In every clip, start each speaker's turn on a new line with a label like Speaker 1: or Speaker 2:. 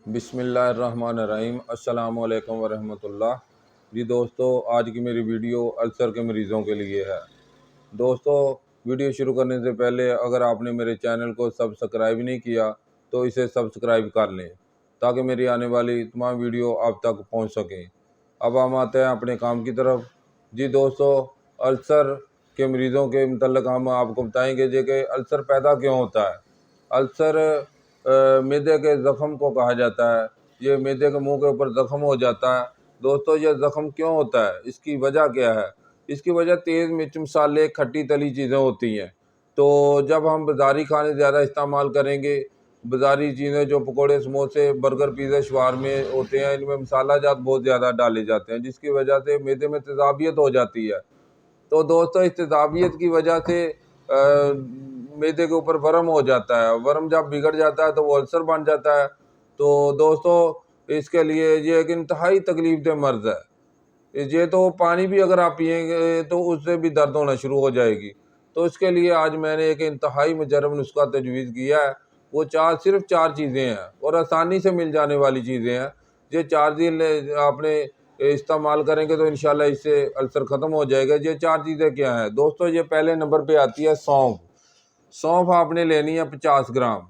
Speaker 1: बिस्मिल्लाहिर्रहमानिर्रहीम। अस्सलामुअलैकुम वरहमतुल्लाह। जी दोस्तों, आज की मेरी वीडियो अल्सर के मरीज़ों के लिए है। दोस्तों, वीडियो शुरू करने से पहले अगर आपने मेरे चैनल को सब्सक्राइब नहीं किया तो इसे सब्सक्राइब कर लें ताकि मेरी आने वाली तमाम वीडियो आप तक पहुंच सकें। अब हम आते हैं अपने काम की तरफ। जी दोस्तों, अल्सर के मरीज़ों के मतलब हम आपको बताएंगे जी कि अल्सर पैदा क्यों होता है। अल्सर मैदे के ज़ख़म को कहा जाता है। ये मैदे के मुंह के ऊपर ज़ख़म हो जाता है। दोस्तों, ये ज़ख़म क्यों होता है, इसकी वजह क्या है? इसकी वजह तेज़ मिर्च मसाले खट्टी तली चीज़ें होती हैं। तो जब हम बाज़ारी खाने ज़्यादा इस्तेमाल करेंगे, बाज़ारी चीज़ें जो पकोड़े समोसे बर्गर पिज़्ज़ा शवारमे होते हैं, इनमें मसाला जात बहुत ज़्यादा डाले जाते हैं जिसकी वजह से मैदे में तेज़ाबियत हो जाती है। तो दोस्तों, इस तेज़ाबियत की वजह से मैदे के ऊपर वर्म हो जाता है। वर्म जब बिगड़ जाता है तो वो अल्सर बन जाता है। तो दोस्तों, इसके लिए ये एक इंतहाई तकलीफ दह मर्ज़ है। ये तो पानी भी अगर आप पिएंगे तो उससे भी दर्द होना शुरू हो जाएगी। तो इसके लिए आज मैंने एक इंतहाई मुजरब नुस्खा तजवीज़ किया है। वो सिर्फ चार चीज़ें हैं और आसानी से मिल जाने वाली चीज़ें हैं। ये चार दिन आपने इस्तेमाल करेंगे तो इंशाल्लाह इससे अल्सर ख़त्म हो जाएगा। ये चार चीज़ें क्या हैं दोस्तों? ये पहले नंबर पे आती है सौंफ। सौंफ आपने लेनी है 50 ग्राम।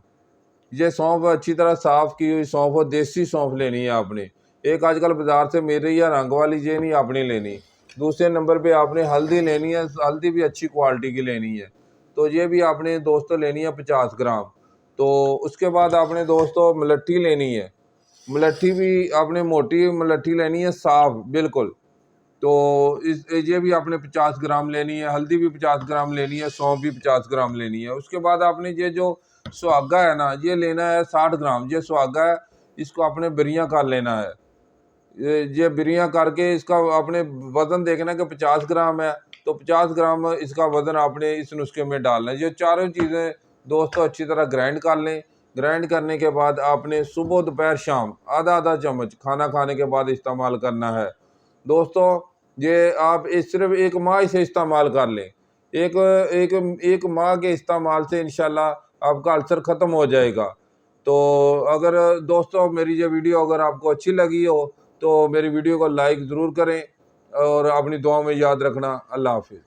Speaker 1: ये सौंफ अच्छी तरह साफ़ की हुई सौंफ हो, देसी सौंफ लेनी है आपने। एक आजकल बाज़ार से मिल रही है रंग वाली, ये नहीं आपने लेनी। दूसरे नंबर पे आपने हल्दी लेनी है, हल्दी भी अच्छी क्वालिटी की लेनी है। तो ये भी आपने दोस्तों लेनी है 50 ग्राम। तो उसके बाद आपने दोस्तों मलट्ठी लेनी है। मलट्ठी भी आपने मोटी मलट्ठी लेनी है, साफ़ बिल्कुल। तो ये भी आपने 50 ग्राम लेनी है। हल्दी भी 50 ग्राम लेनी है, सौंफ भी 50 ग्राम लेनी है। उसके बाद आपने ये जो सुहागा है ना, ये लेना है 60 ग्राम। ये सुहागा है, इसको आपने बिरियाँ कर लेना है। ये बिरियाँ करके इसका आपने वज़न देखना है कि 50 ग्राम है तो 50 ग्राम इसका वज़न आपने इस नुस्खे में डालना है। ये चारों चीज़ें दोस्तों अच्छी तरह ग्राइंड कर लें। ग्राइंड करने के बाद आपने सुबह दोपहर शाम आधा आधा चम्मच खाना खाने के बाद इस्तेमाल करना है। दोस्तों, ये आप सिर्फ एक माह इसे इस्तेमाल कर लें। एक एक एक माह के इस्तेमाल से इंशाल्लाह आपका अल्सर ख़त्म हो जाएगा। तो अगर दोस्तों मेरी ये वीडियो अगर आपको अच्छी लगी हो तो मेरी वीडियो को लाइक ज़रूर करें और अपनी दुआ में याद रखना। अल्लाह हाफ़िज़।